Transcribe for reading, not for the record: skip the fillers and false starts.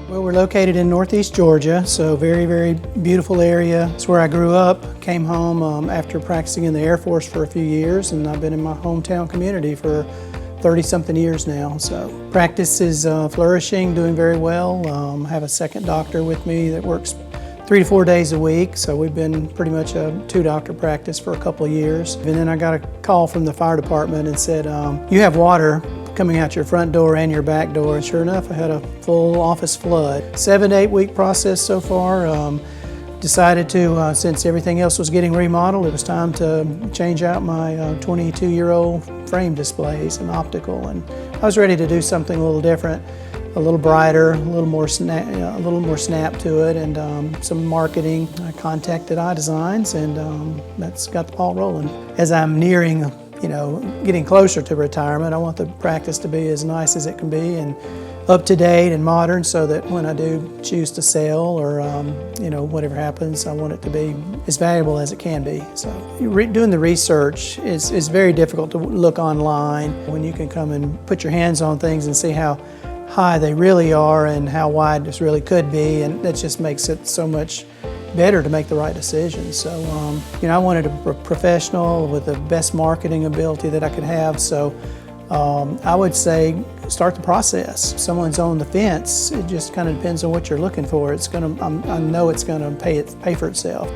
Well, we're located in Northeast Georgia, so very, very beautiful area. It's where I grew up. Came home after practicing in the Air Force for a few years, and I've been in my hometown community for 30-something years now. So practice is flourishing, doing very well. I have a second doctor with me that works 3 to 4 days a week, so we've been pretty much a 2-doctor practice for a couple of years. And then I got a call from the fire department and said, you have water coming out your front door and your back door. And sure enough, I had a full office flood. 7 to 8 week process so far. Decided to, since everything else was getting remodeled, it was time to change out my 22-year-old frame displays and optical. And I was ready to do something a little different, a little brighter, a little more snap to it, and some marketing. I contacted iDesigns, and that's got the ball rolling. As I'm nearing, getting closer to retirement, I want the practice to be as nice as it can be and up to date and modern, so that when I do choose to sell or whatever happens, I want it to be as valuable as it can be. So doing the research is very difficult to look online when you can come and put your hands on things and see how high they really are and how wide this really could be, and that just makes it so much better to make the right decisions. So I wanted a professional with the best marketing ability that I could have. So I would say start the process. If someone's on the fence, it just kind of depends on what you're looking for. I know it's going to pay for itself.